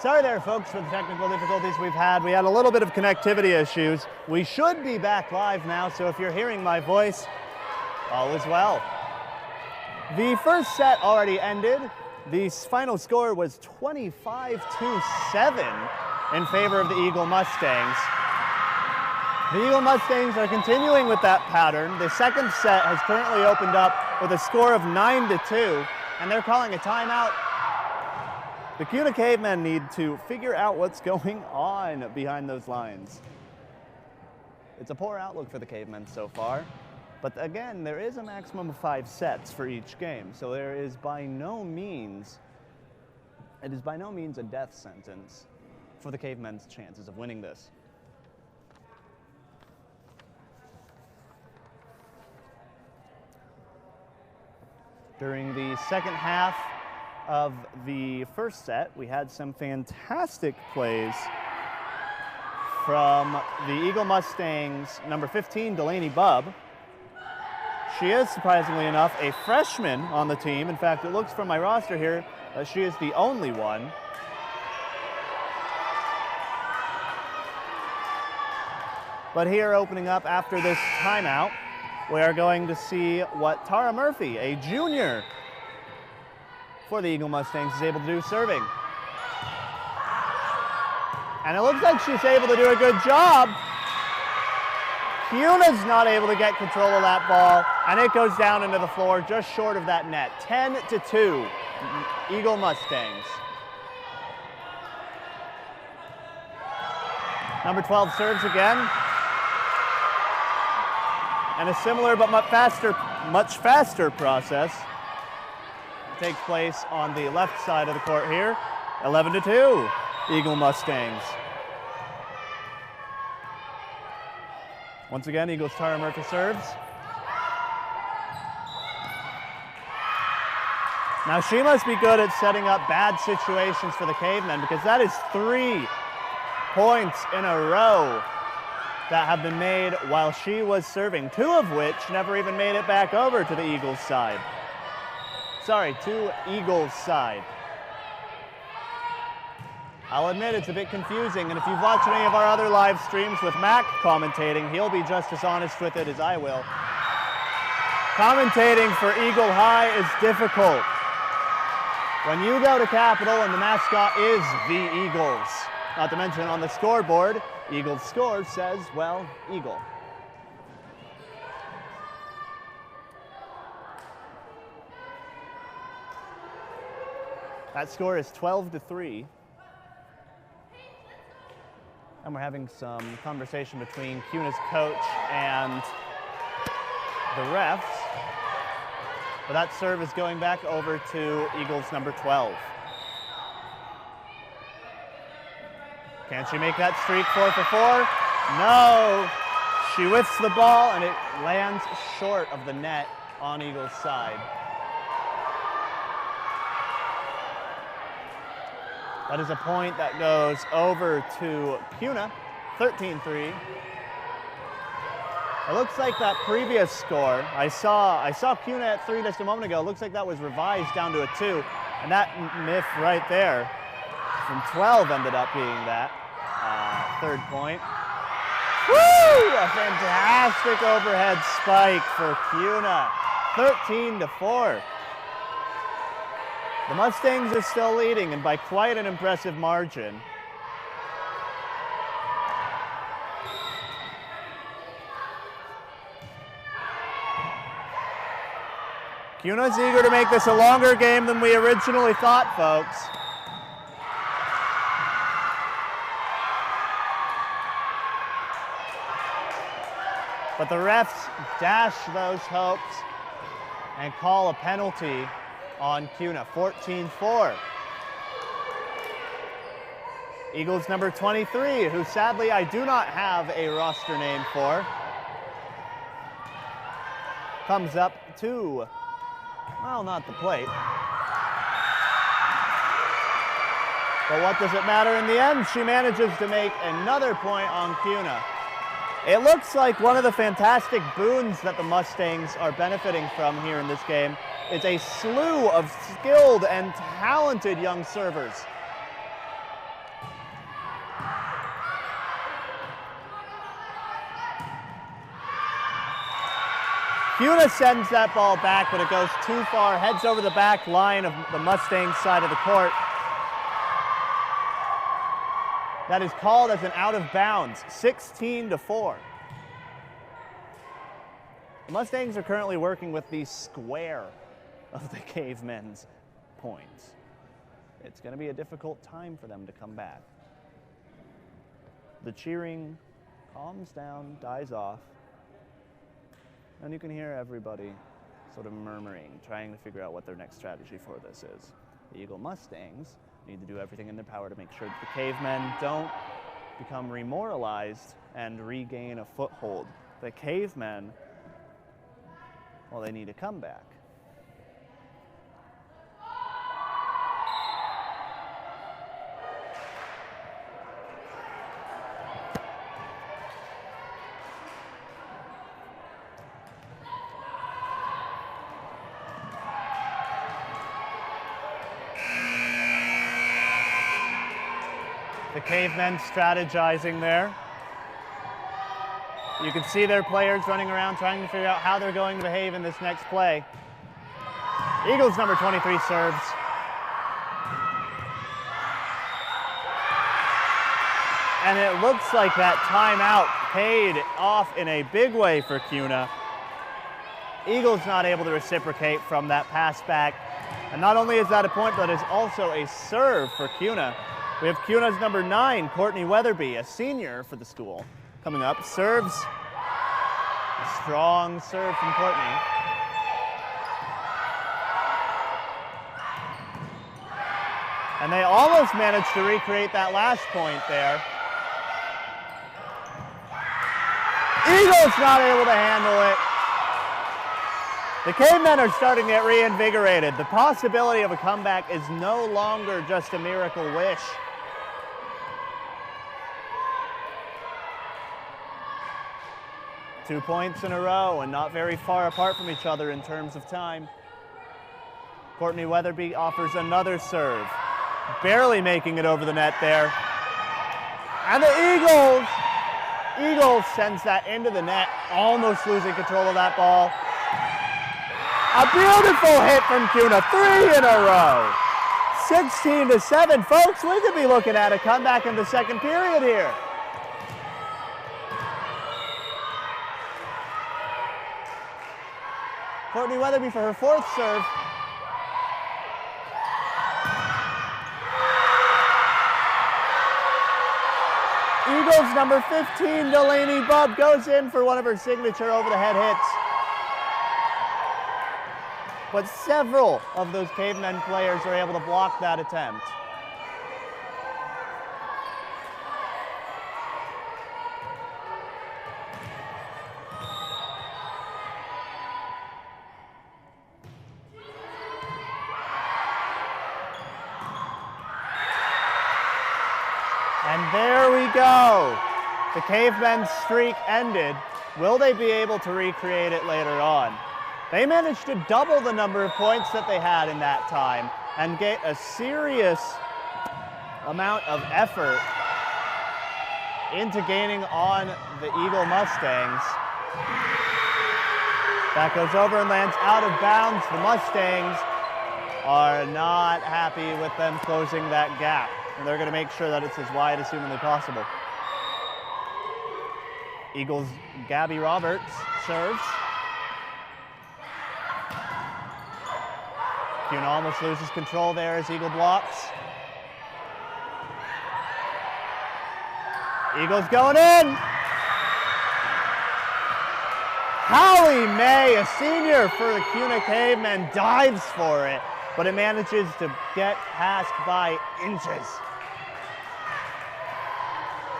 Sorry there, folks, for the technical difficulties we've had. We had a little bit of connectivity issues. We should be back live now, so if you're hearing my voice, all is well. The first set already ended. The final score was 25-7 in favor of the Eagle Mustangs. The Eagle Mustangs are continuing with that pattern. The second set has currently opened up with a score of 9-2, and they're calling a timeout. The Kuna Cavemen need to figure out what's going on behind those lines. It's a poor outlook for the Cavemen so far, but again, there is a maximum of 5 sets for each game, so there is by no means, it is by no means a death sentence for the Cavemen's chances of winning this. During the second half of the first set, we had some fantastic plays from the Eagle Mustangs, number 15, Delaney Bubb. She is, surprisingly enough, a freshman on the team. In fact, it looks from my roster here, she is the only one. But here, opening up after this timeout, we are going to see what Tara Murphy, a junior for the Eagle Mustangs, is able to do serving. And it looks like she's able to do a good job. Kuna's not able to get control of that ball, and it goes down into the floor just short of that net. 10-2, Eagle Mustangs. Number 12 serves again. And a similar but much faster process takes place on the left side of the court here. 11-2, Eagle Mustangs. Once again, Eagles' Tara Murphy serves. Now she must be good at setting up bad situations for the Cavemen, because that is 3 points in a row that have been made while she was serving, 2 of which never even made it back over to the Eagles' side. Sorry, to Eagles' side. I'll admit it's a bit confusing, and if you've watched any of our other live streams with Mac commentating, he'll be just as honest with it as I will. Commentating for Eagle High is difficult. When you go to Capitol and the mascot is the Eagles, not to mention on the scoreboard, Eagles score says, well, Eagle. That score is 12-3. And we're having some conversation between Kuna's coach and the refs. But that serve is going back over to Eagles number 12. Can she make that streak 4 for 4? No. She whiffs the ball and it lands short of the net on Eagles' side. That is a point that goes over to Kuna, 13-3. It looks like that previous score, I saw Kuna at 3 just a moment ago. It looks like that was revised down to a 2, and that miff right there from 12 ended up being that third point. Woo! A fantastic overhead spike for Kuna, 13-4. The Mustangs are still leading, and by quite an impressive margin. Kuna's eager to make this a longer game than we originally thought, folks. But the refs dash those hopes and call a penalty on Kuna, 14-4. Eagles number 23, who sadly I do not have a roster name for, comes up to, well, not the plate. But what does it matter in the end? She manages to make another point on Kuna. It looks like one of the fantastic boons that the Mustangs are benefiting from here in this game is a slew of skilled and talented young servers. Kuna sends that ball back, but it goes too far, heads over the back line of the Mustangs side of the court. That is called as an out of bounds, 16-4. The Mustangs are currently working with the square of the Cavemen's points. It's going to be a difficult time for them to come back. The cheering calms down, dies off, and you can hear everybody sort of murmuring, trying to figure out what their next strategy for this is. The Eagle Mustangs need to do everything in their power to make sure that the Cavemen don't become remoralized and regain a foothold. The Cavemen, well, they need a comeback. The Cavemen strategizing there. You can see their players running around trying to figure out how they're going to behave in this next play. Eagles number 23 serves. And it looks like that timeout paid off in a big way for Kuna. Eagles not able to reciprocate from that pass back. And not only is that a point, but it's also a serve for Kuna. We have Kuna's number 9, Courtney Weatherby, a senior for the school, coming up. Serves. A strong serve from Courtney. And they almost managed to recreate that last point there. Eagles not able to handle it. The Cavemen are starting to get reinvigorated. The possibility of a comeback is no longer just a miracle wish. Two points in a row and not very far apart from each other in terms of time. Courtney Weatherby offers another serve. Barely making it over the net there. And the Eagles sends that into the net, almost losing control of that ball. A beautiful hit from Kuna, 3 in a row. 16-7, folks, we could be looking at a comeback in the second period here. Courtney Weatherby for her 4th serve. Eagles number 15, Delaney Bubb, goes in for one of her signature over-the-head hits. But several of those Cavemen players are able to block that attempt. And there we go. The Cavemen's streak ended. Will they be able to recreate it later on? They managed to double the number of points that they had in that time and get a serious amount of effort into gaining on the Eagle Mustangs. That goes over and lands out of bounds. The Mustangs are not happy with them closing that gap, and they're going to make sure that it's as wide as humanly possible. Eagles' Gabby Roberts serves. Kuna almost loses control there as Eagle blocks. Eagles going in. Hallie May, a senior for the Kuna Cavemen, dives for it, but it manages to get past by inches.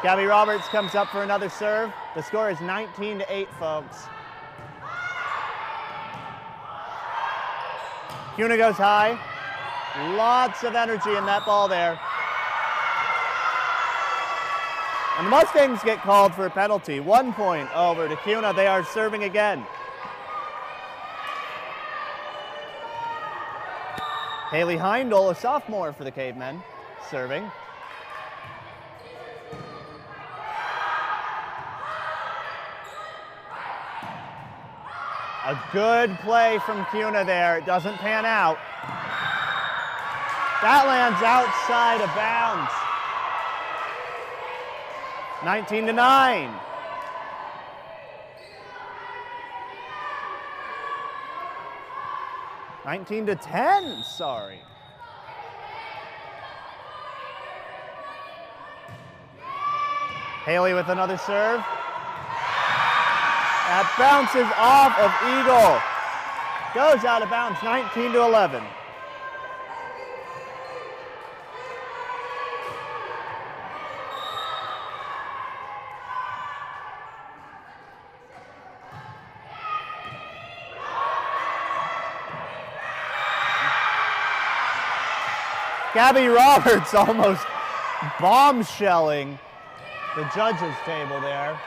Gabby Roberts comes up for another serve. The score is 19-8, folks. Kuna goes high. Lots of energy in that ball there. And the Mustangs get called for a penalty. 1 point over to Kuna. They are serving again. Haley Heindel, a sophomore for the Cavemen, serving. A good play from Kuna there. It doesn't pan out. That lands outside of bounds. 19-9. (19-10), sorry. Haley with another serve. That bounces off of Eagle. Goes out of bounds, 19-11. Gabby Roberts almost bombshelling the judges' table there.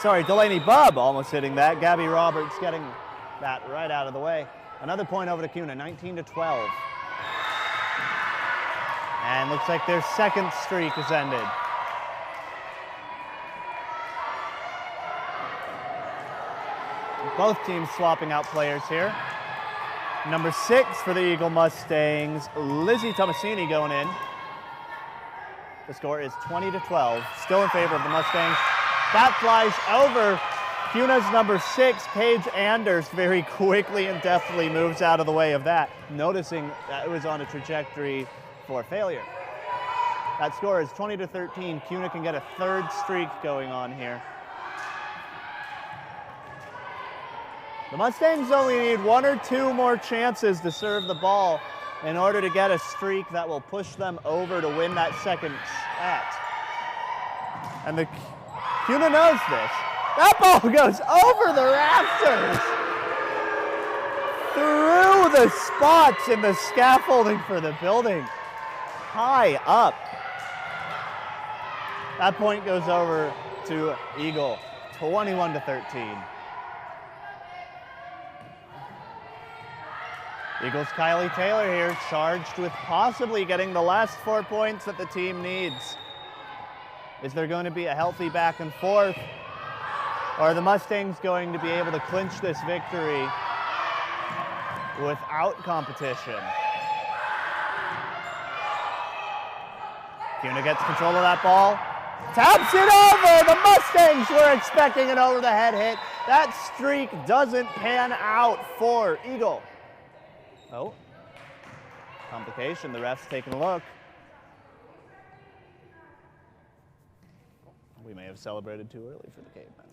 Sorry, Delaney Bubb almost hitting that. Gabby Roberts getting that right out of the way. Another point over to Kuna, 19-12. And looks like their second streak has ended. Both teams swapping out players here. Number 6 for the Eagle Mustangs, Lizzie Tomasini going in. The score is 20-12, still in favor of the Mustangs. That flies over. Cuna's number 6, Paige Anders, very quickly and deftly moves out of the way of that, noticing that it was on a trajectory for failure. That score is 20-13. Kuna can get a third streak going on here. The Mustangs only need 1 or 2 more chances to serve the ball in order to get a streak that will push them over to win that second set. And the Kuna knows this. That ball goes over the rafters, through the spots in the scaffolding for the building, high up. That point goes over to Eagle, 21-13. Eagles' Kylie Taylor here, charged with possibly getting the last 4 points that the team needs. Is there going to be a healthy back and forth? Or are the Mustangs going to be able to clinch this victory without competition? Kuna gets control of that ball. Taps it over! The Mustangs were expecting an over-the-head hit. That streak doesn't pan out for Eagle. Oh, complication. The ref's taking a look. We may have celebrated too early for the Cavemen.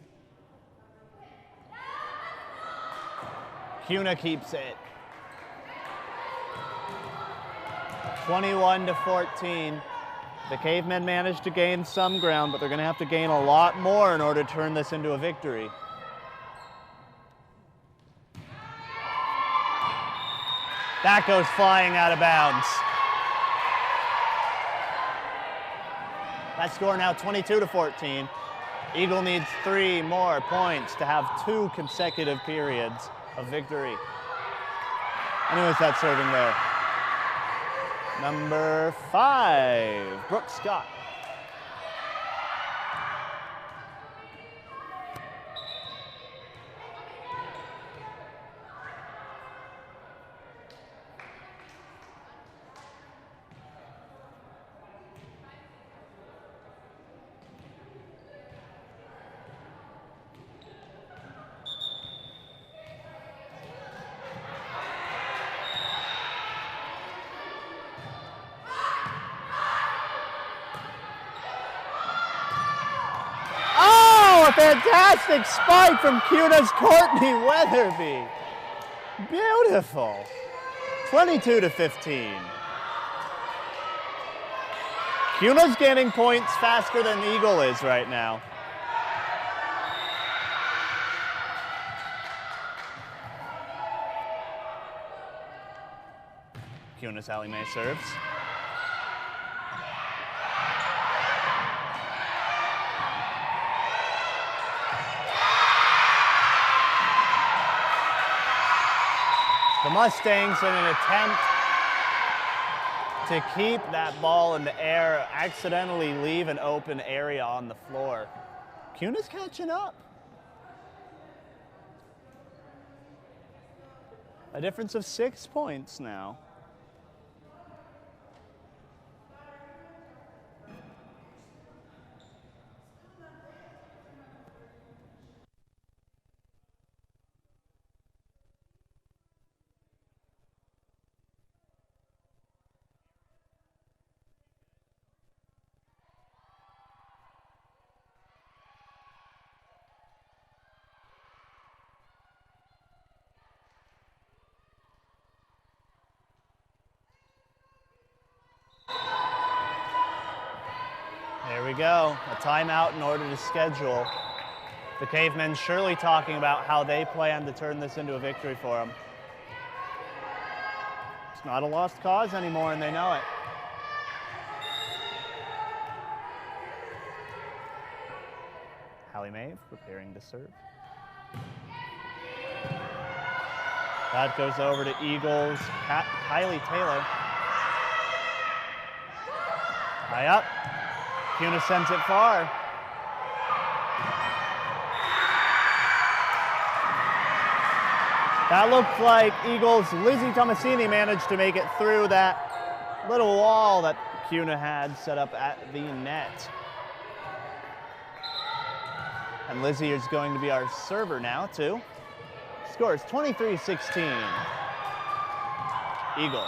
Kuna keeps it. 21-14. The Cavemen managed to gain some ground, but they're going to have to gain a lot more in order to turn this into a victory. That goes flying out of bounds. That score now 22-14. Eagle needs 3 more points to have 2 consecutive periods of victory. And who is that serving there? Number 5, Brooke Scott. Fantastic spike from Cuna's Courtney Weatherby. Beautiful. 22-15. Cuna's gaining points faster than Eagle is right now. Cuna's Allie Mae serves. The Mustangs, in an attempt to keep that ball in the air, accidentally leave an open area on the floor. Cuna's catching up. A difference of 6 points now. There we go, a timeout in order to schedule. The Cavemen surely talking about how they plan to turn this into a victory for them. It's not a lost cause anymore, and they know it. Hallie Maeve preparing to serve. That goes over to Eagles, Kylie Taylor. High up. Kuna sends it far. That looked like Eagles' Lizzie Tomasini managed to make it through that little wall that Kuna had set up at the net. And Lizzie is going to be our server now, too. Scores 23-16. Eagle.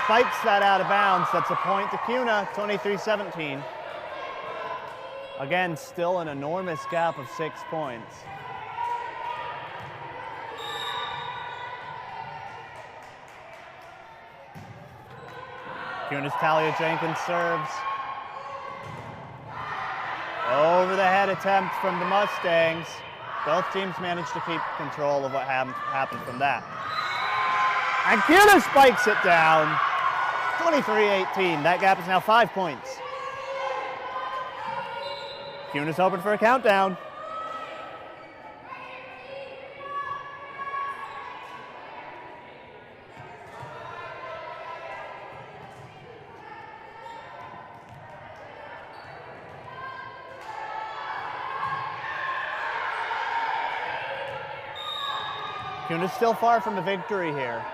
Spikes that out of bounds. That's a point to Kuna, 23-17. Again, still an enormous gap of 6 points. Kuna's Talia Jenkins serves. Over the head attempt from the Mustangs. Both teams managed to keep control of what happened from that. And Kuna spikes it down. 23-18. That gap is now 5 points. Kuna's hoping for a countdown. Kuna's still far from a victory here.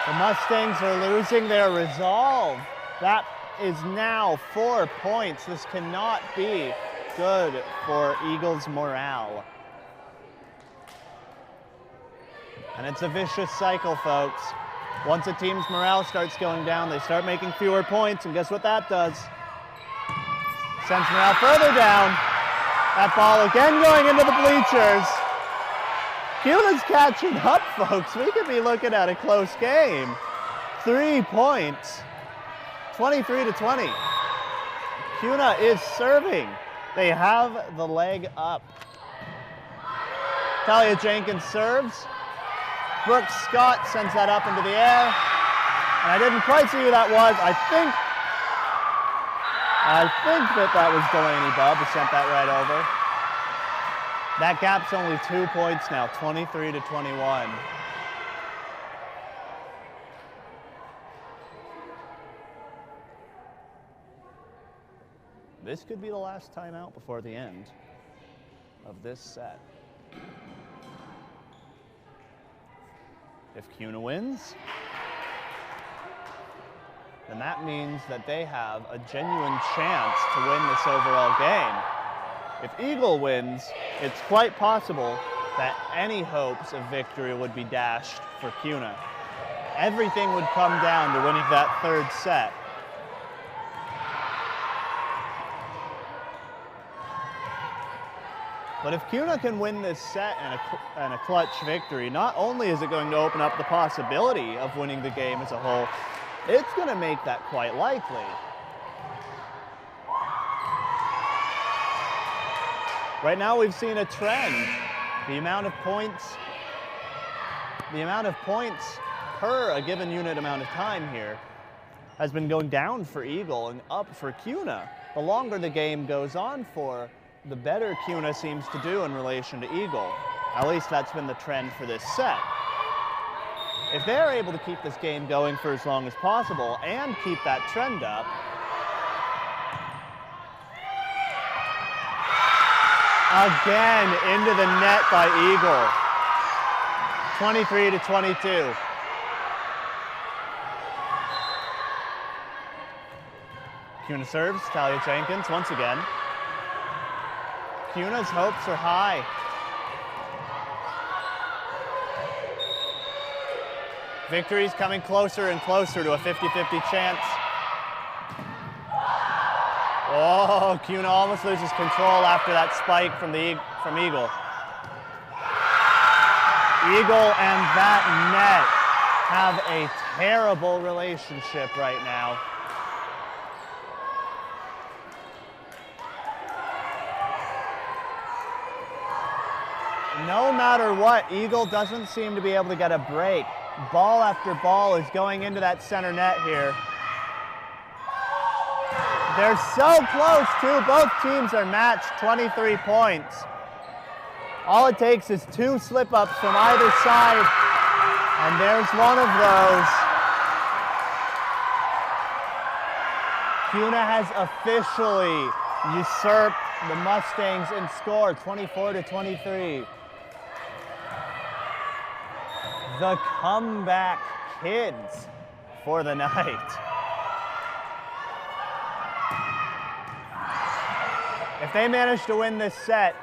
The Mustangs are losing their resolve. That is now 4 points. This cannot be good for Eagles' morale. And it's a vicious cycle, folks. Once a team's morale starts going down, they start making fewer points, and guess what that does? Sends morale further down. That ball again going into the bleachers. Kuna's catching up, folks. We could be looking at a close game. 3 points, 23-20. Kuna is serving. They have the leg up. Talia Jenkins serves. Brooke Scott sends that up into the air. And I didn't quite see who that was. I think that was Delaney Bubb who sent that right over. That gap's only 2 points now, 23-21. This could be the last timeout before the end of this set. If Kuna wins, then that means that they have a genuine chance to win this overall game. If Eagle wins, it's quite possible that any hopes of victory would be dashed for Kuna. Everything would come down to winning that third set. But if Kuna can win this set and a clutch victory, not only is it going to open up the possibility of winning the game as a whole, it's going to make that quite likely. Right now we've seen a trend. The amount of points per a given unit amount of time here has been going down for Eagle and up for Kuna. The longer the game goes on for, the better Kuna seems to do in relation to Eagle. At least that's been the trend for this set. If they're able to keep this game going for as long as possible and keep that trend up, again into the net by Eagle. 23-22. Kuna serves, Talia Jenkins once again. Kuna's hopes are high. Victory's coming closer and closer to a 50-50 chance. Oh, Kuna almost loses control after that spike from Eagle. Eagle and that net have a terrible relationship right now. No matter what, Eagle doesn't seem to be able to get a break. Ball after ball is going into that center net here. They're so close too. Both teams are matched 23 points. All it takes is 2 slip-ups from either side, and there's one of those. Kuna has officially usurped the Mustangs in score, 24-23. The comeback kids for the night. If they manage to win this set,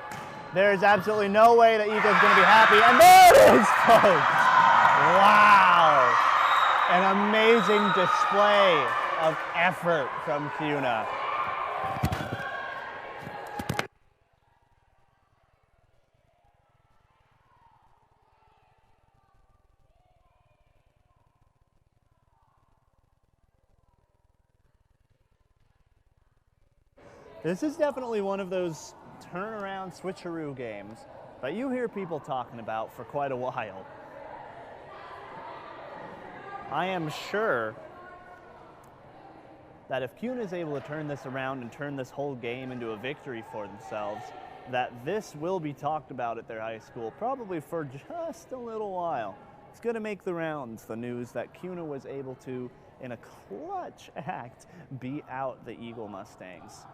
there is absolutely no way that Eagle's going to be happy. And there it is, folks. Wow. An amazing display of effort from Kuna. This is definitely one of those turnaround switcheroo games that you hear people talking about for quite a while. I am sure that if Kuna is able to turn this around and turn this whole game into a victory for themselves, that this will be talked about at their high school probably for just a little while. It's going to make the rounds, the news that Kuna was able to, in a clutch act, beat out the Eagle Mustangs.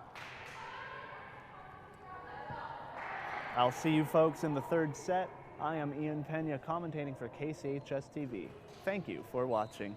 I'll see you folks in the third set. I am Ian Pena commentating for KCHS TV. Thank you for watching.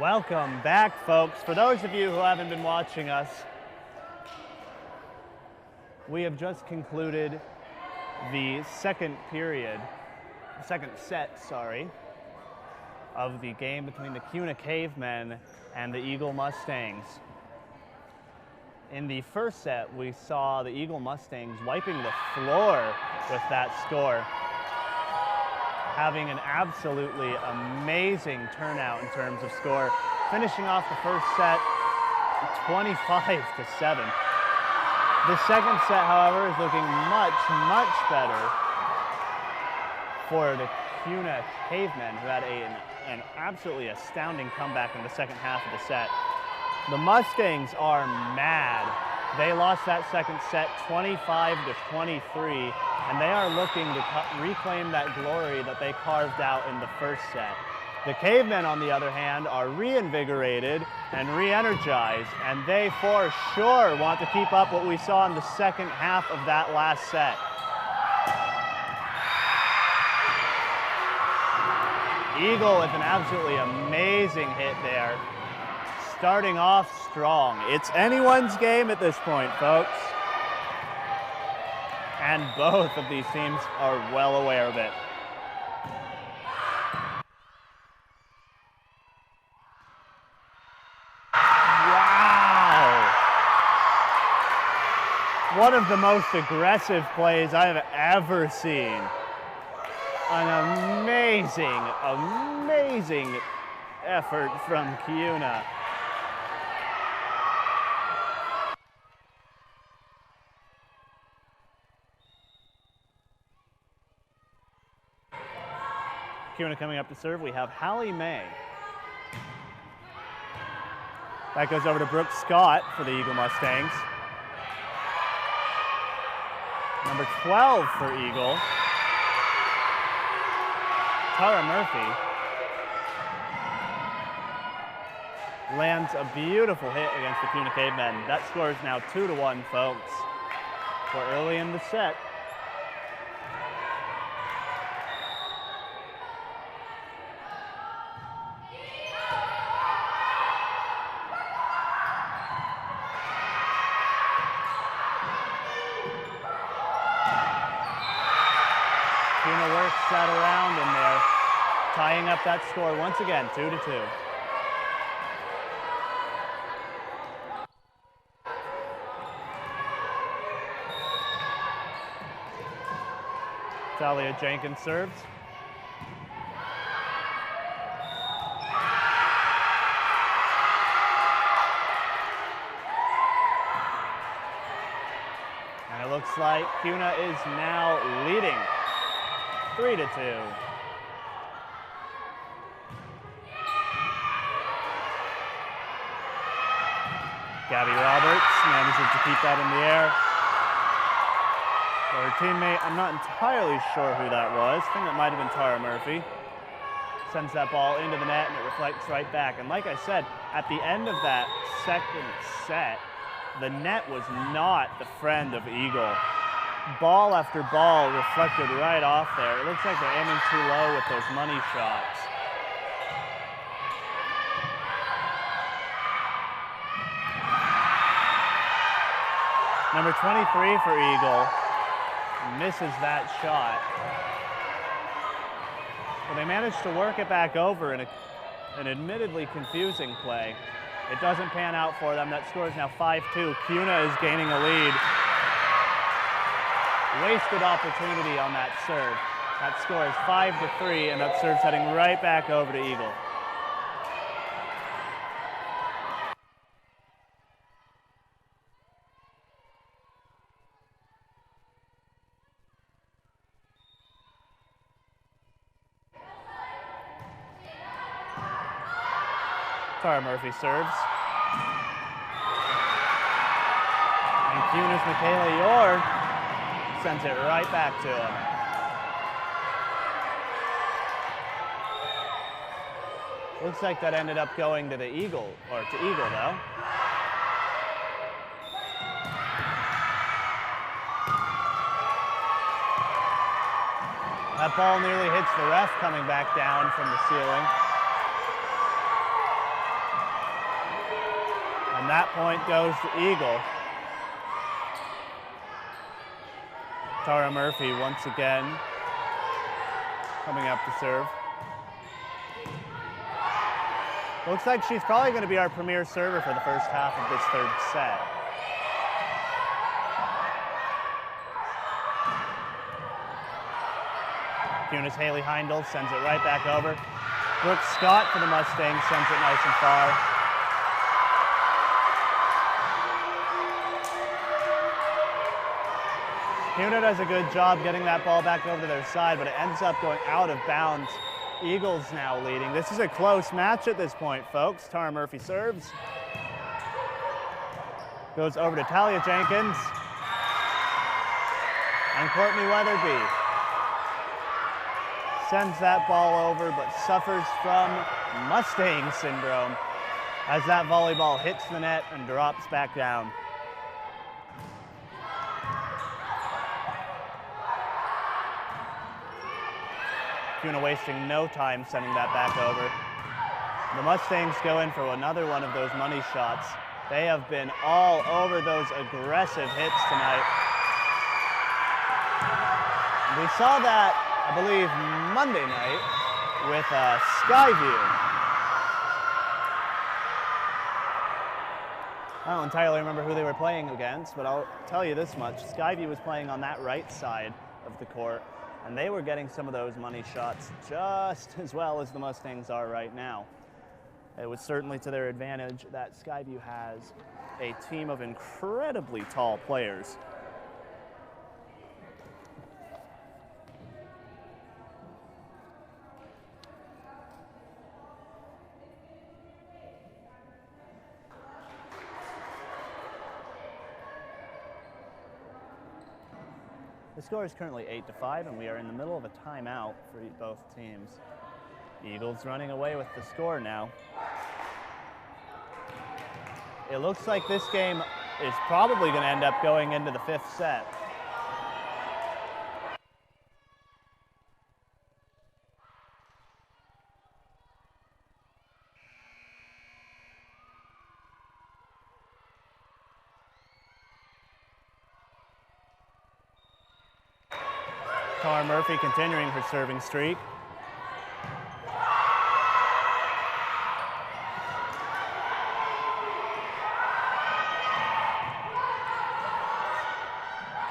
Welcome back, folks. For those of you who haven't been watching us, we have just concluded the second set, of the game between the Kuna Cavemen and the Eagle Mustangs. In the first set, we saw the Eagle Mustangs wiping the floor with that score, having an absolutely amazing turnout in terms of score, finishing off the first set 25-7. The second set, however, is looking much, much better for the Kuna Cavemen, who had an absolutely astounding comeback in the second half of the set. The Mustangs are mad. They lost that second set 25-23, and they are looking to reclaim that glory that they carved out in the first set. The Cavemen, on the other hand, are reinvigorated and re-energized, and they for sure want to keep up what we saw in the second half of that last set. Eagle with an absolutely amazing hit there, starting off strong. It's anyone's game at this point, folks. And both of these teams are well aware of it. Wow! One of the most aggressive plays I have ever seen. An amazing, amazing effort from Kuna. Kuna coming up to serve. We have Hallie May. That goes over to Brooke Scott for the Eagle Mustangs. Number 12 for Eagle, Tara Murphy, lands a beautiful hit against the Kuna Cavemen. That score is now 2-1, folks. We're early in the set. Kuna works that around in there, tying up that score once again, 2-2. Talia Jenkins serves. And it looks like Kuna is now leading 3-2. Gabby Roberts manages to keep that in the air. Her teammate, I'm not entirely sure who that was. I think it might have been Tara Murphy. Sends that ball into the net and it reflects right back. And like I said, at the end of that second set, the net was not the friend of Eagle. Ball after ball reflected right off there. It looks like they're aiming too low with those money shots. Number 23 for Eagle misses that shot. But they managed to work it back over in an admittedly confusing play. It doesn't pan out for them. That score is now 5-2. Kuna is gaining a lead. Wasted opportunity on that serve. That score is 5-3, and that serve's heading right back over to Eagle. Tara Murphy serves. And Kuna's Michaela Yore sends it right back to him. Looks like that ended up going to the Eagle, or to Eagle though. That ball nearly hits the ref coming back down from the ceiling. And that point goes to Eagle. Tara Murphy once again coming up to serve. Looks like she's probably going to be our premier server for the first half of this third set. Kuna's Haley Heindel sends it right back over. Brooke Scott for the Mustangs sends it nice and far. Kuna does a good job getting that ball back over to their side, but it ends up going out of bounds. Eagles now leading. This is a close match at this point, folks. Tara Murphy serves. Goes over to Talia Jenkins. And Courtney Weatherby sends that ball over, but suffers from Mustang syndrome as that volleyball hits the net and drops back down. Kuna wasting no time sending that back over. The Mustangs go in for another one of those money shots. They have been all over those aggressive hits tonight. We saw that, I believe, Monday night with Skyview. I don't entirely remember who they were playing against, but I'll tell you this much. Skyview was playing on that right side of the court, and they were getting some of those money shots just as well as the Mustangs are right now. It was certainly to their advantage that Skyview has a team of incredibly tall players. The score is currently 8-5, and we are in the middle of a timeout for both teams. Eagles running away with the score now. It looks like this game is probably going to end up going into the fifth set. Tara Murphy continuing her serving streak.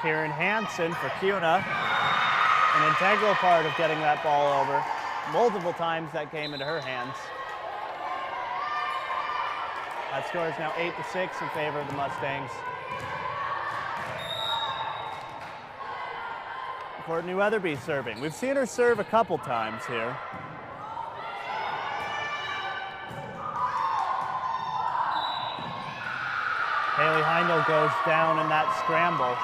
Kieran Hansen for Kuna, an integral part of getting that ball over. Multiple times that came into her hands. That score is now 8-6 in favor of the Mustangs. Courtney Weatherby serving. We've seen her serve a couple times here. Haley Heindel goes down in that scramble.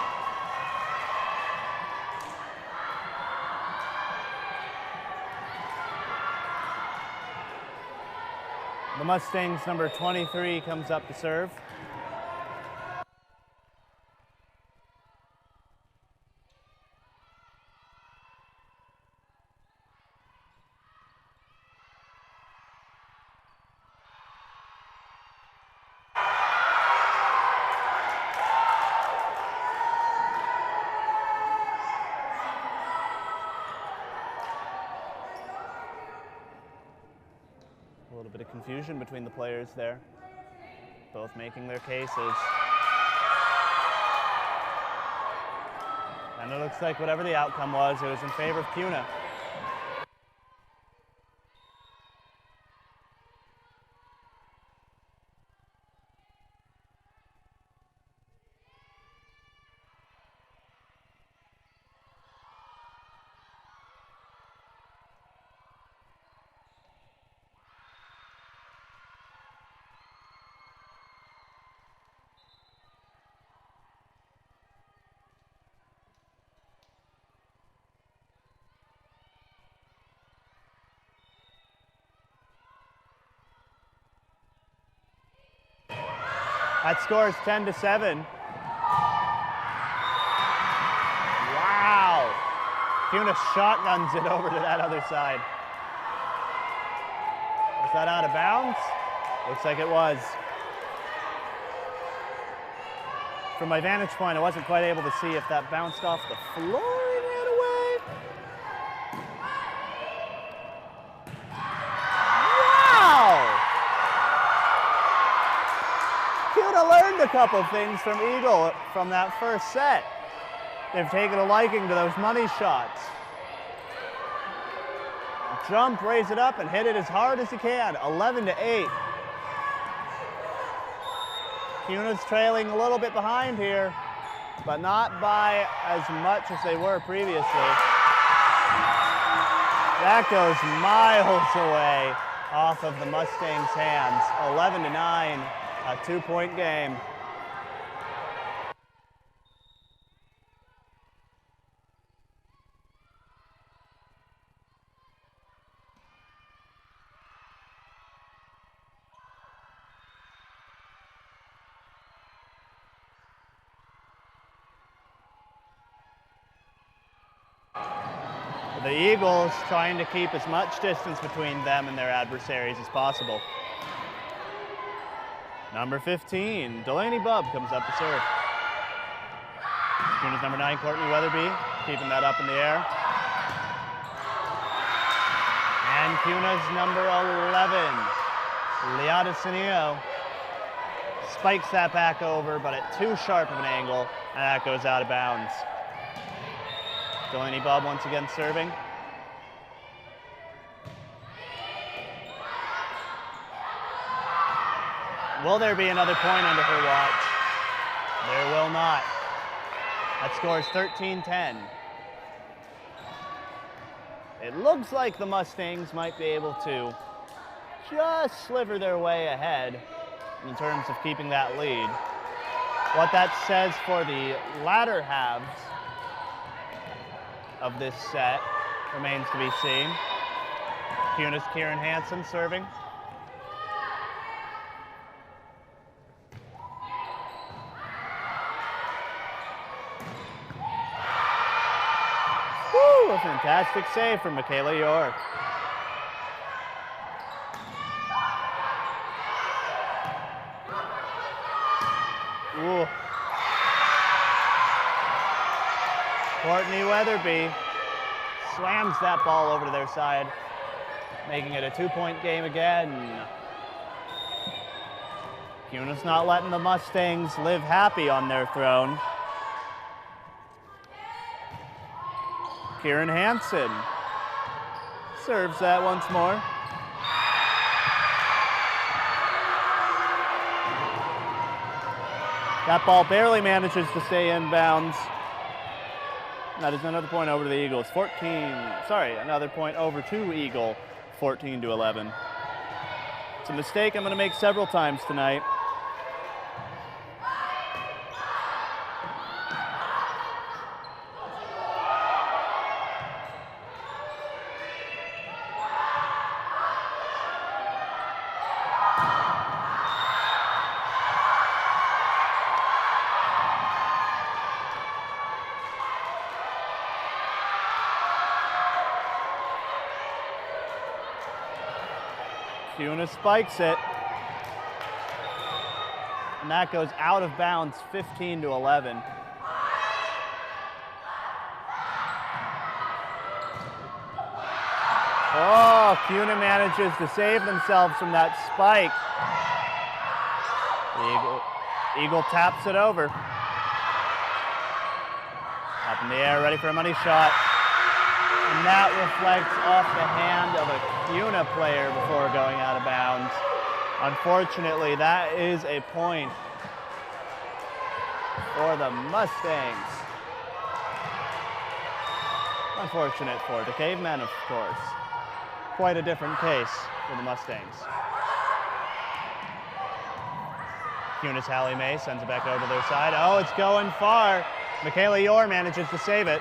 The Mustangs number 23 comes up to serve. A little bit of confusion between the players there, both making their cases. And it looks like whatever the outcome was, it was in favor of Kuna. That score is 10-7. Wow. Kuna shotguns it over to that other side. Was that out of bounds? Looks like it was. From my vantage point, I wasn't quite able to see if that bounced off the floor and ran away. Wow! Kuna learned a couple things from Eagle from that first set. They've taken a liking to those money shots. Jump, raise it up, and hit it as hard as you can. 11-8. Kuna's trailing a little bit behind here, but not by as much as they were previously. That goes miles away off of the Mustangs' hands. 11-9, a 2-point game. The Eagles trying to keep as much distance between them and their adversaries as possible. Number 15, Delaney Bubb comes up to serve. Kuna's number 9, Courtney Weatherby, keeping that up in the air. And Kuna's number 11, Liata Sinio, spikes that back over, but at too sharp of an angle, and that goes out of bounds. Delaney Bubb once again serving. Will there be another point under her watch? There will not. That score is 13-10. It looks like the Mustangs might be able to just sliver their way ahead in terms of keeping that lead. What that says for the latter halves of this set remains to be seen. Kuna's Kieran Hansen serving. Woo, a fantastic save from Michaela York. Ooh. Courtney Weatherby slams that ball over to their side, making it a 2-point game again. Kuna's not letting the Mustangs live happy on their throne. Kieran Hansen serves that once more. That ball barely manages to stay in bounds. That is another point over to the Eagles. Another point over to Eagle, 14-11. It's a mistake I'm going to make several times tonight. Kuna spikes it, and that goes out of bounds, 15-11. Oh, Kuna manages to save themselves from that spike. The Eagle taps it over. Up in the air, ready for a money shot. And that reflects off the hand of a Kuna player before going out of bounds. Unfortunately, that is a point for the Mustangs. Unfortunate for the Cavemen, of course. Quite a different case for the Mustangs. Kuna's Hallie May sends it back over to their side. Oh, it's going far. Michaela Yor manages to save it.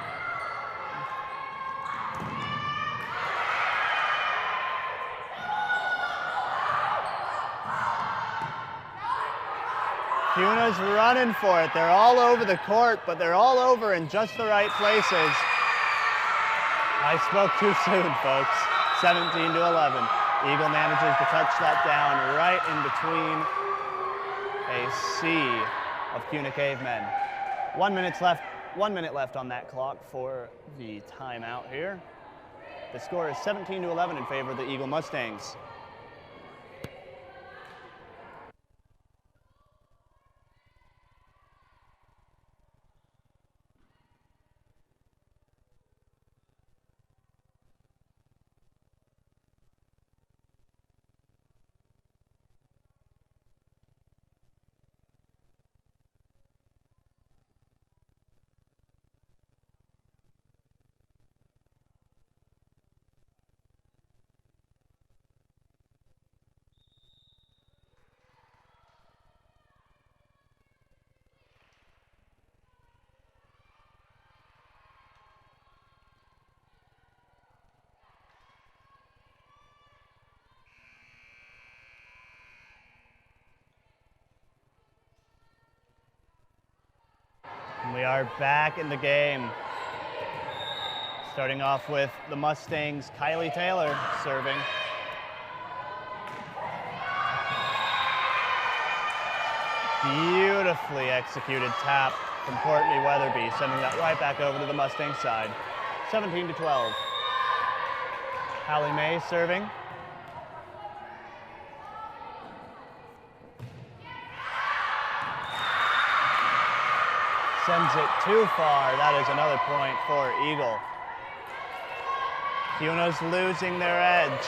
Kuna's running for it. They're all over the court, but they're all over in just the right places. I spoke too soon, folks. 17-11. Eagle manages to touch that down right in between a C of Kuna Cavemen. 1 minute left on that clock for the timeout here. The score is 17-11 in favor of the Eagle Mustangs. We are back in the game. Starting off with the Mustangs, Kylie Taylor serving. Beautifully executed tap from Courtney Weatherby, sending that right back over to the Mustang side. 17-12. Hallie May serving. Sends it too far. That is another point for Eagle. Kuna's losing their edge.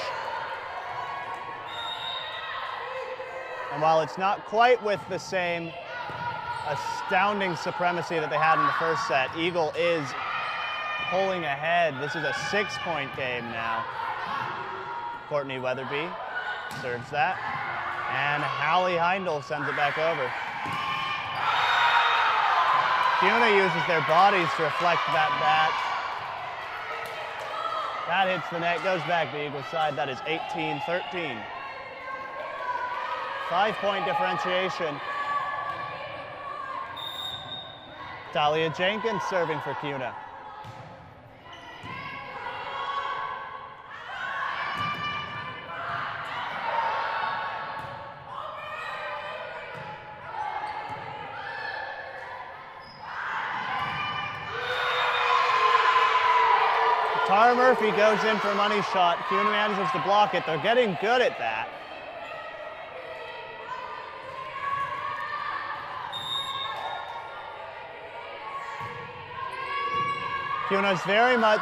And while it's not quite with the same astounding supremacy that they had in the first set, Eagle is pulling ahead. This is a 6-point game now. Courtney Weatherby serves that. And Hallie Heindel sends it back over. Kuna uses their bodies to reflect that bat. That hits the net, goes back to Eagles side. That is 18-13. 5-point differentiation. Talia Jenkins serving for Kuna. Tara Murphy goes in for a money shot. Kuna manages to block it. They're getting good at that. Kuna's very much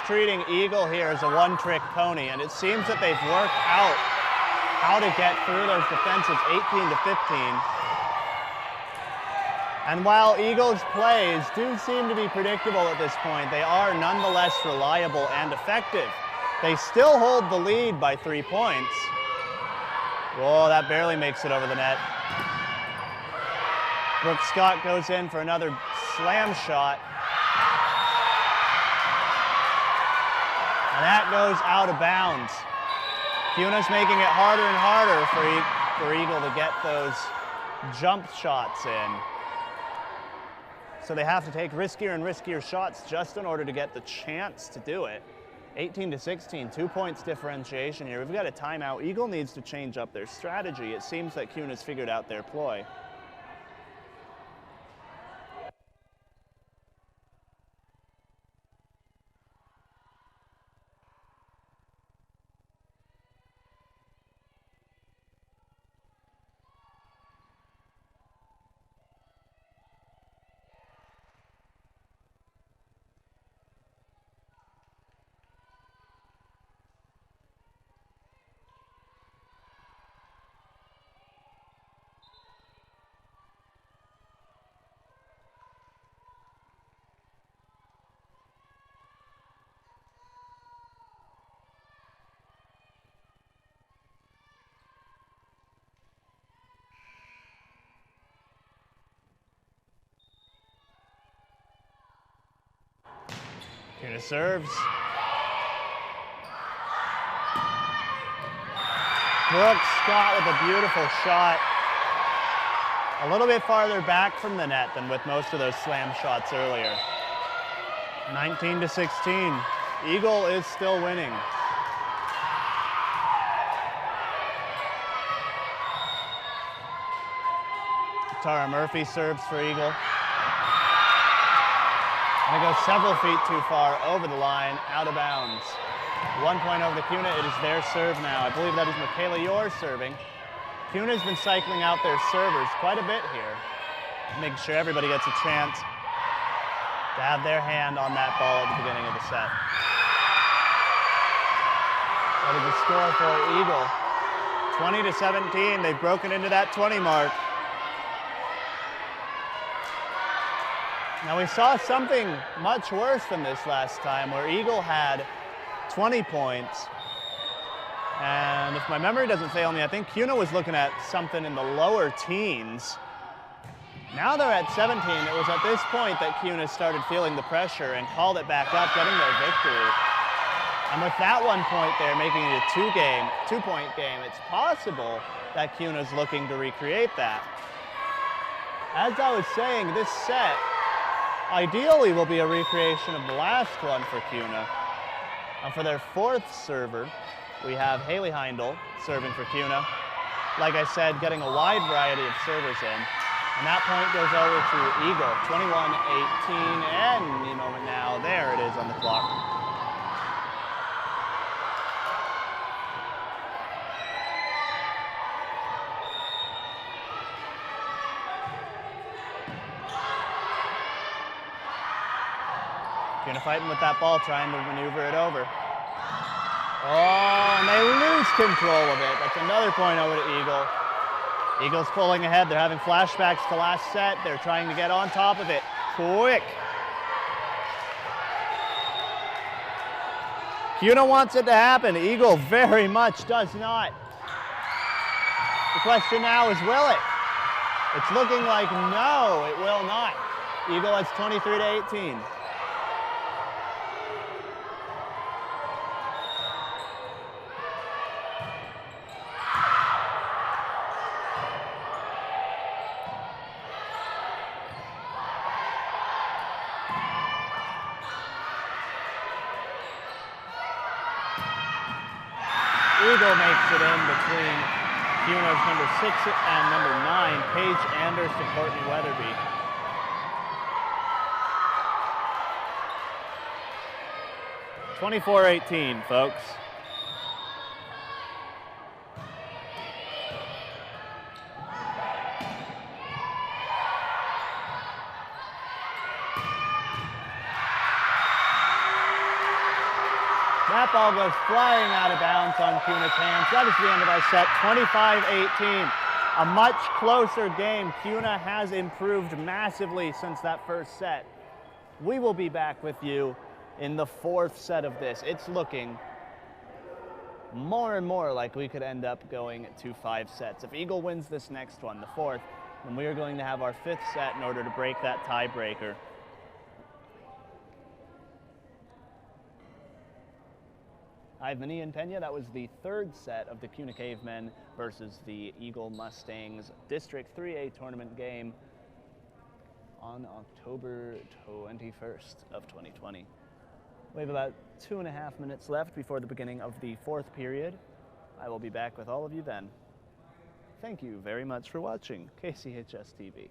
treating Eagle here as a one-trick pony, and it seems that they've worked out how to get through those defenses 18-15. And while Eagles' plays do seem to be predictable at this point, they are nonetheless reliable and effective. They still hold the lead by 3 points. Whoa, that barely makes it over the net. Brooke Scott goes in for another slam shot. And that goes out of bounds. Kuna's making it harder and harder for Eagle to get those jump shots in. So they have to take riskier and riskier shots just in order to get the chance to do it. 18-16, 2 points differentiation here. We've got a timeout. Eagle needs to change up their strategy. It seems that Kuna's figured out their ploy. Kuna serves. Brooke Scott with a beautiful shot. A little bit farther back from the net than with most of those slam shots earlier. 19-16. Eagle is still winning. Tara Murphy serves for Eagle. And it goes several feet too far over the line, out of bounds. 1 point over to Kuna. It is their serve now. I believe that is Michaela Yore serving. Kuna's been cycling out their servers quite a bit here, making sure everybody gets a chance to have their hand on that ball at the beginning of the set. That is the score for Eagle. 20-17. They've broken into that 20 mark. Now we saw something much worse than this last time, where Eagle had 20 points. And if my memory doesn't fail me, I think Kuna was looking at something in the lower teens. Now they're at 17. It was at this point that Kuna started feeling the pressure and called it back up, getting their victory. And with that 1 point there, making it a two-point game, it's possible that Kuna's looking to recreate that. As I was saying, this set ideally will be a recreation of the last one for Kuna. And for their fourth server, we have Haley Heindel serving for Kuna. Like I said, getting a wide variety of servers in. And that point goes over to Eagle, 21-18, and any moment now, there it is on the clock. Kuna fighting with that ball, trying to maneuver it over. Oh, and they lose control of it. That's another point over to Eagle. Eagle's pulling ahead. They're having flashbacks to last set. They're trying to get on top of it. Quick. Kuna wants it to happen. Eagle very much does not. The question now is, will it? It's looking like no, it will not. Eagle has 23-18. Eagle makes it in between Kuna's number 6 and number 9, Paige Anderson, Courtney Weatherby. (24-18), folks. That ball goes flying out of bounds on Kuna's hands. That is the end of our set, 25-18. A much closer game. Kuna has improved massively since that first set. We will be back with you in the fourth set of this. It's looking more and more like we could end up going to 5 sets. If Eagle wins this next one, the fourth, then we are going to have our 5th set in order to break that tiebreaker. I've been Ian Pena. That was the 3rd set of the Kuna Cavemen versus the Eagle Mustangs District 3A tournament game on October 21st of 2020. We have about 2.5 minutes left before the beginning of the 4th period. I will be back with all of you then. Thank you very much for watching KCHS TV.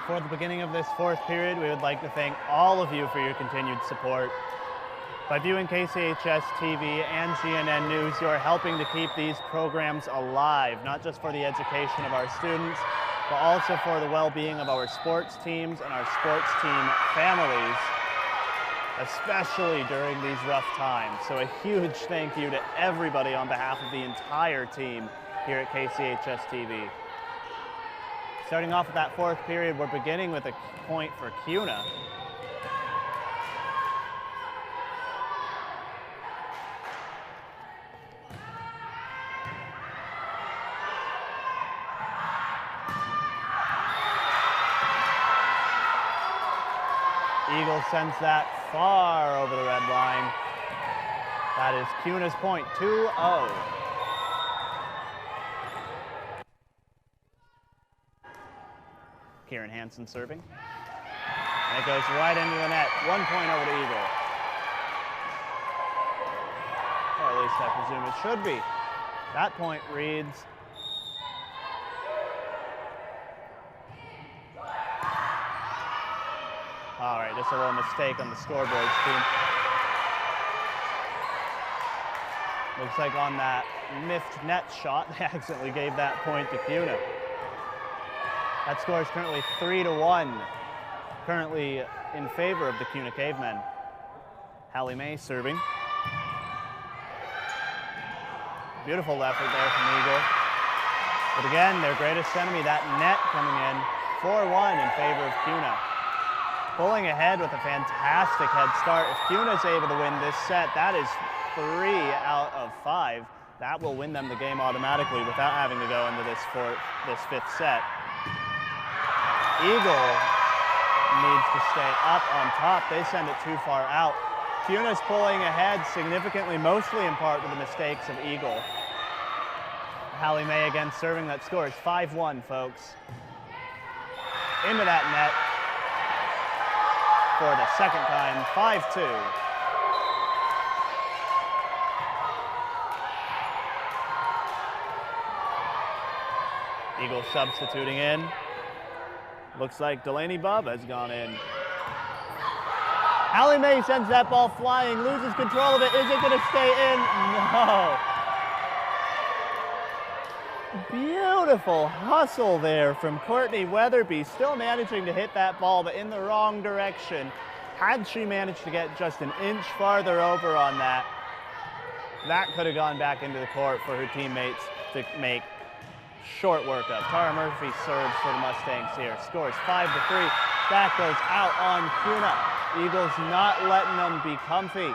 Before the beginning of this fourth period, we would like to thank all of you for your continued support. By viewing KCHS TV and GNN News, you are helping to keep these programs alive, not just for the education of our students, but also for the well-being of our sports teams and our sports team families, especially during these rough times. So a huge thank you to everybody on behalf of the entire team here at KCHS TV. Starting off with that fourth period, we're beginning with a point for Kuna. Eagle sends that far over the red line. That is Kuna's point, 2-0. Kieran Hansen serving. And it goes right into the net. 1 point over to Eagle. Or at least I presume it should be. That point reads all right, just a little mistake on the scoreboard team. Looks like on that miffed net shot, they accidentally gave that point to Kuna. That score is currently 3-1, currently in favor of the Kuna Cavemen. Hallie May serving. Beautiful effort there from Eagle. But again, their greatest enemy, that net coming in, 4-1 in favor of Kuna. Pulling ahead with a fantastic head start. If Kuna's able to win this set, that is 3 out of 5. That will win them the game automatically without having to go into this fifth set. Eagle needs to stay up on top. They send it too far out. Kuna's pulling ahead significantly, mostly in part to the mistakes of Eagle. Hallie May again serving. That score is 5-1, folks. Into that net for the second time, 5-2. Eagle substituting in. Looks like Delaney Bubb has gone in. Hallie May sends that ball flying, loses control of it. Is it going to stay in? No. Beautiful hustle there from Courtney Weatherby, still managing to hit that ball, but in the wrong direction. Had she managed to get just an inch farther over on that, that could have gone back into the court for her teammates to make short work of. Tara Murphy serves for the Mustangs here. Scores 5-3. That goes out on Kuna. Eagles not letting them be comfy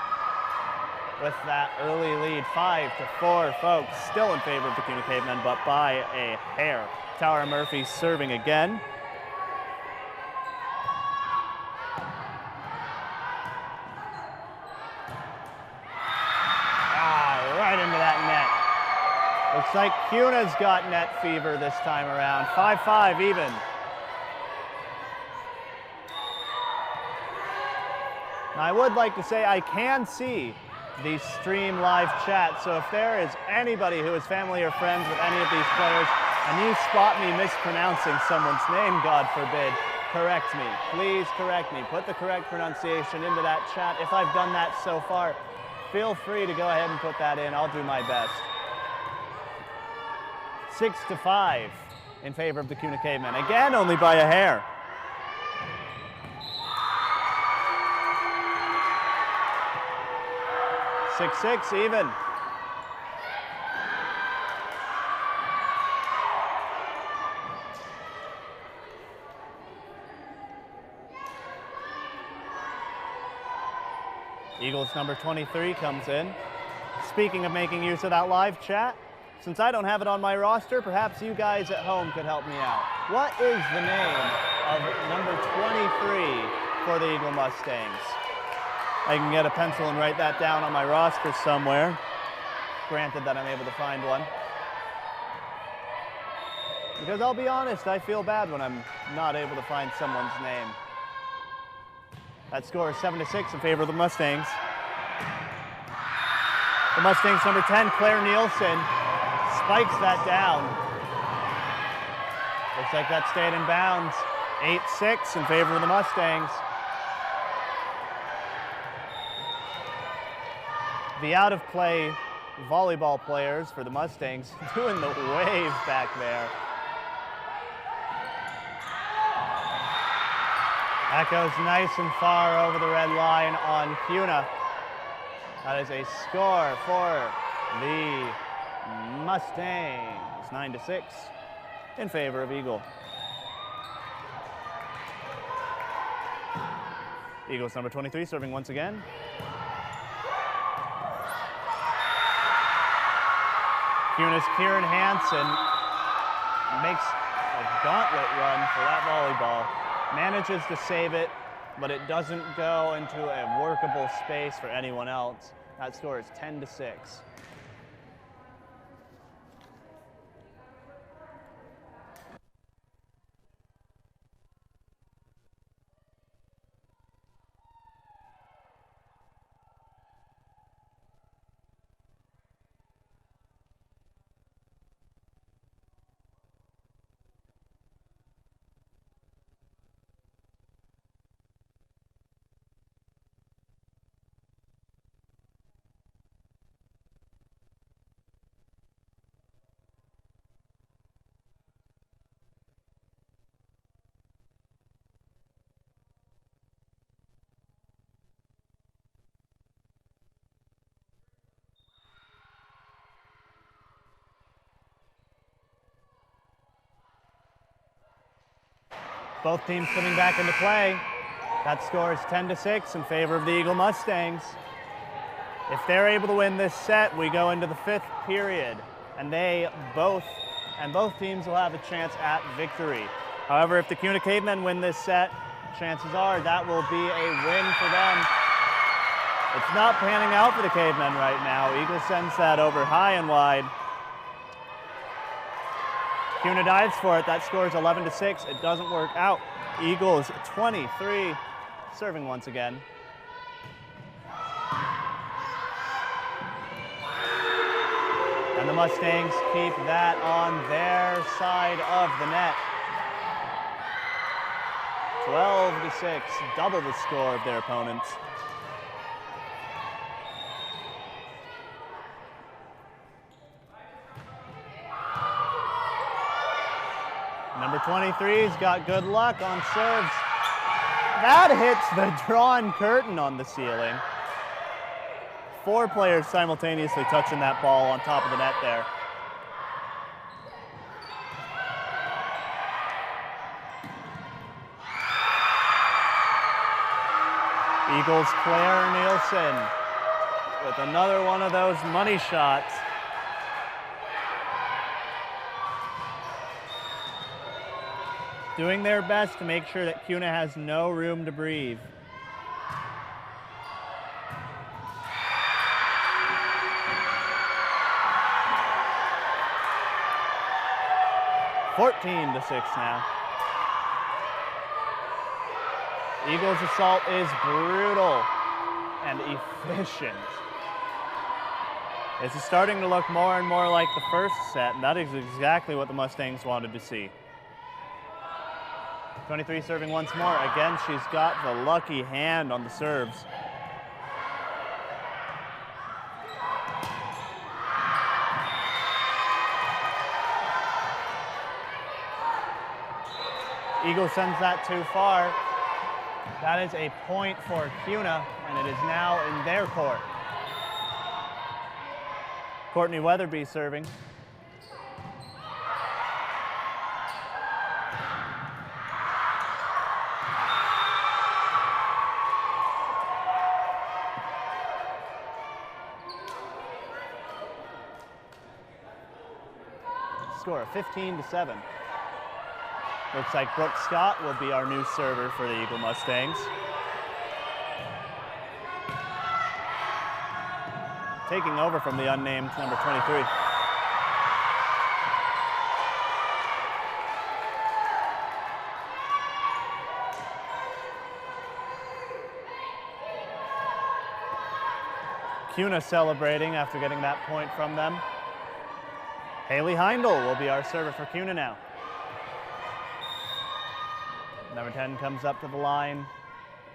with that early lead. 5-4, folks. Still in favor of the Kuna Cavemen, but by a hair. Tara Murphy serving again. Right into that net. Looks like Kuna's got net fever this time around. 5-5 even. Now, I would like to say I can see the stream live chat, so if there is anybody who is family or friends with any of these players and you spot me mispronouncing someone's name, God forbid, correct me. Please correct me. Put the correct pronunciation into that chat. If I've done that so far, feel free to go ahead and put that in. I'll do my best. 6-5 in favor of the Kuna Cavemen. Again, only by a hair. Six even. Eagles number 23 comes in. Speaking of making use of that live chat, since I don't have it on my roster, perhaps you guys at home could help me out. What is the name of number 23 for the Eagle Mustangs? I can get a pencil and write that down on my roster somewhere. Granted that I'm able to find one. Because I'll be honest, I feel bad when I'm not able to find someone's name. That score is 7-6 in favor of the Mustangs. The Mustangs number 10, Claire Nielsen, spikes that down. Looks like that stayed in bounds. 8-6 in favor of the Mustangs. The out-of-play volleyball players for the Mustangs doing the wave back there. That goes nice and far over the red line on Kuna. That is a score for the Mustangs, 9-6 in favor of Eagle. Eagles number 23 serving once again. Kuna's Kieran Hansen makes a gauntlet run for that volleyball. Manages to save it, but it doesn't go into a workable space for anyone else. That score is 10-6. Both teams coming back into play. That score is 10-6 in favor of the Eagle Mustangs. If they're able to win this set, we go into the 5th period, and both teams will have a chance at victory. However, if the Kuna Cavemen win this set, chances are that will be a win for them. It's not panning out for the Cavemen right now. Eagle sends that over high and wide. Kuna dives for it. That score is 11-6. It doesn't work out. Eagles 23 serving once again. And the Mustangs keep that on their side of the net. 12-6, double the score of their opponents. Number 23's got good luck on serves. That hits the drawn curtain on the ceiling. 4 players simultaneously touching that ball on top of the net there. Eagles Claire Nielsen with another one of those money shots. Doing their best to make sure that Kuna has no room to breathe. (14-6) now. Eagles' assault is brutal and efficient. This is starting to look more and more like the first set, and that is exactly what the Mustangs wanted to see. 23 serving once more. Again, she's got the lucky hand on the serves. Eagle sends that too far. That is a point for Kuna, and it is now in their court. Courtney Weatherby serving. Score of 15-7. Looks like Brooke Scott will be our new server for the Eagle Mustangs. Taking over from the unnamed number 23. Kuna celebrating after getting that point from them. Haley Heindel will be our server for Kuna now. Number 10 comes up to the line,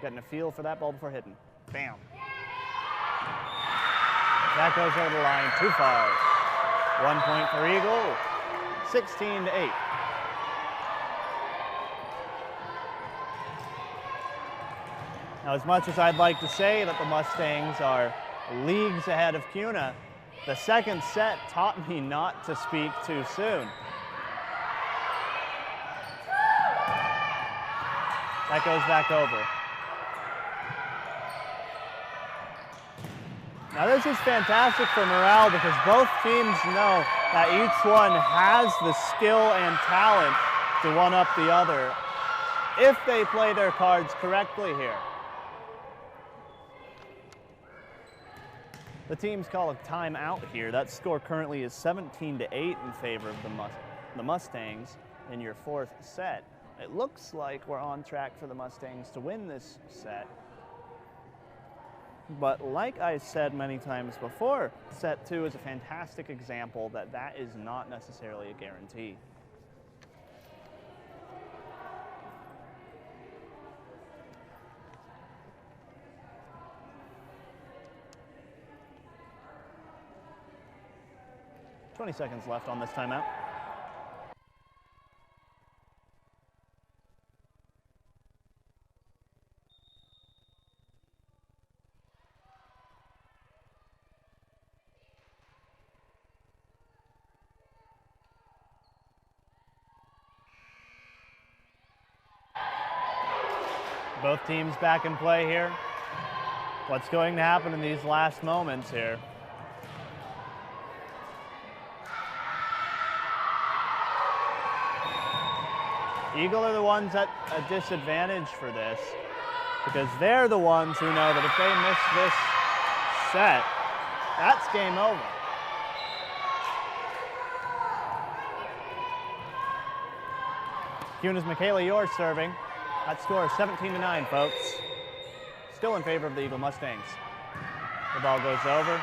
getting a feel for that ball before hitting. Bam. That goes over the line, too far. 1 point for Eagle, 16-8. Now, as much as I'd like to say that the Mustangs are leagues ahead of Kuna, the second set taught me not to speak too soon. That goes back over. Now this is fantastic for morale because both teams know that each one has the skill and talent to one-up the other if they play their cards correctly here. The teams call a timeout here. That score currently is 17-8 in favor of the Mustangs in your fourth set. It looks like we're on track for the Mustangs to win this set. But like I said many times before, set 2 is a fantastic example that that is not necessarily a guarantee. "20 seconds left on this timeout. Both teams back in play here. What's going to happen in these last moments here? Eagle are the ones at a disadvantage for this because they're the ones who know that if they miss this set, that's game over. Kuna's Michaela Yorr serving. That score is 17-9, folks. Still in favor of the Eagle Mustangs. The ball goes over.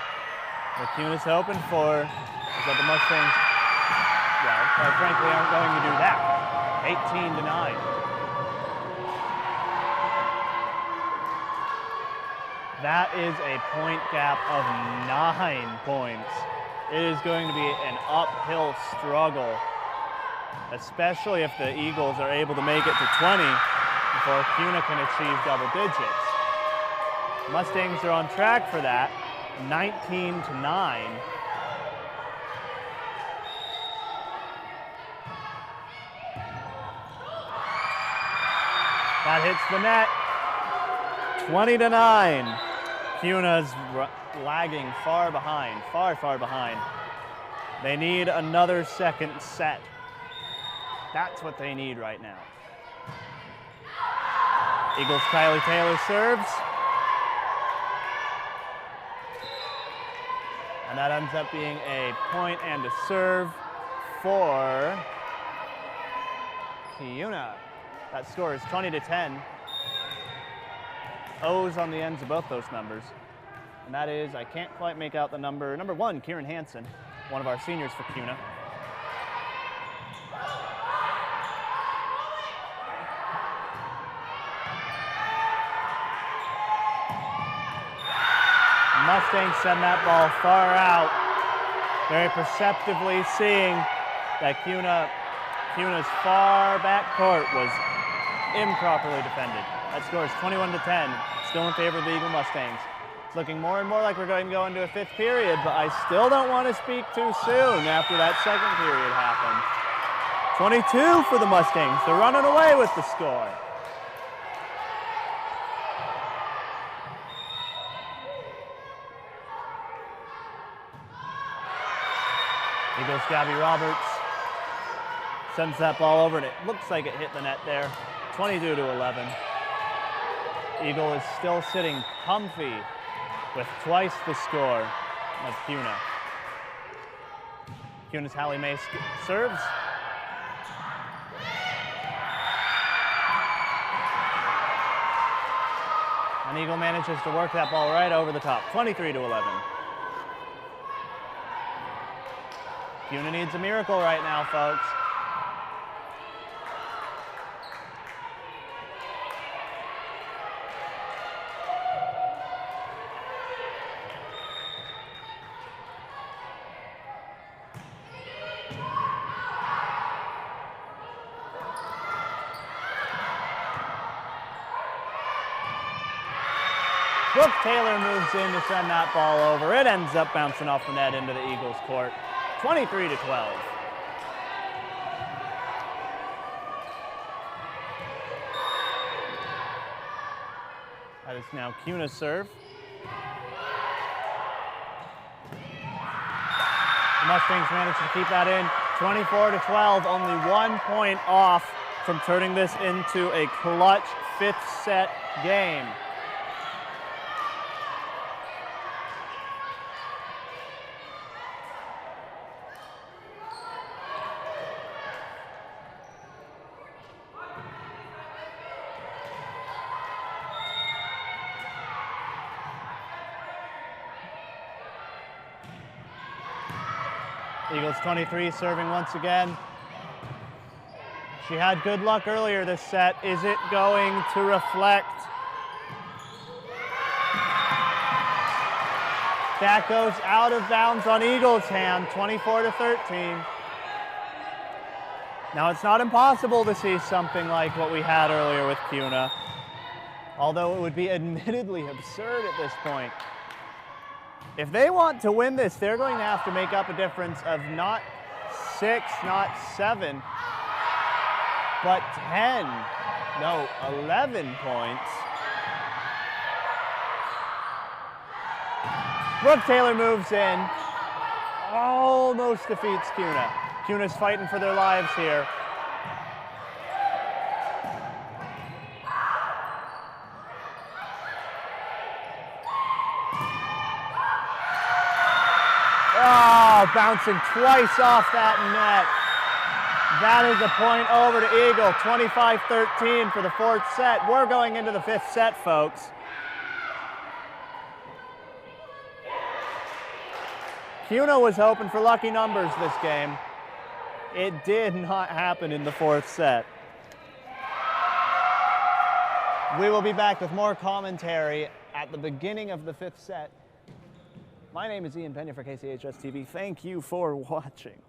What Kuna's hoping for is that the Mustangs, well, quite frankly, aren't going to do that. 18-9. That is a point gap of 9 points. It is going to be an uphill struggle, especially if the Eagles are able to make it to 20 before Kuna can achieve double digits. Mustangs are on track for that, 19-9. That hits the net, 20-9. Kuna's lagging far behind, far behind. They need another second set. That's what they need right now. Eagles' Kylie Taylor serves. And that ends up being a point and a serve for Kuna. That score is 20-10. O's on the ends of both those numbers. And that is, I can't quite make out the number 1, Kieran Hansen, one of our seniors for Kuna. Mustangs send that ball far out, very perceptively seeing that Kuna's far back court was improperly defended. That score is 21-10, still in favor of the Eagle Mustangs. It's looking more and more like we're going to go into a 5th period, but I still don't want to speak too soon after that 2nd period happened. 22 for the Mustangs. They're running away with the score. Eagles' Gabby Roberts sends that ball over, and it looks like it hit the net there. 22-11. Eagle is still sitting comfy with twice the score of Kuna. Kuna's Hallie May serves. And Eagle manages to work that ball right over the top, 23-11. Kuna needs a miracle right now, folks. Brooke Taylor moves in to send that ball over. It ends up bouncing off the net into the Eagles' court. 23-12. That is now Kuna's serve. The Mustangs managed to keep that in. 24-12, only 1 point off from turning this into a clutch fifth set game. Eagles 23 serving once again. She had good luck earlier this set. Is it going to reflect? That goes out of bounds on Eagles' hand, 24-13. Now it's not impossible to see something like what we had earlier with Kuna, although it would be admittedly absurd at this point. If they want to win this, they're going to have to make up a difference of not 6, not 7, but 10, no, 11 points. Brooke Taylor moves in, almost defeats Kuna. Kuna's fighting for their lives here. Oh, bouncing twice off that net. That is a point over to Eagle, 25-13 for the fourth set. We're going into the fifth set, folks. Kuna was hoping for lucky numbers this game. It did not happen in the fourth set. We will be back with more commentary at the beginning of the fifth set. My name is Ian Pena for KCHS TV. Thank you for watching.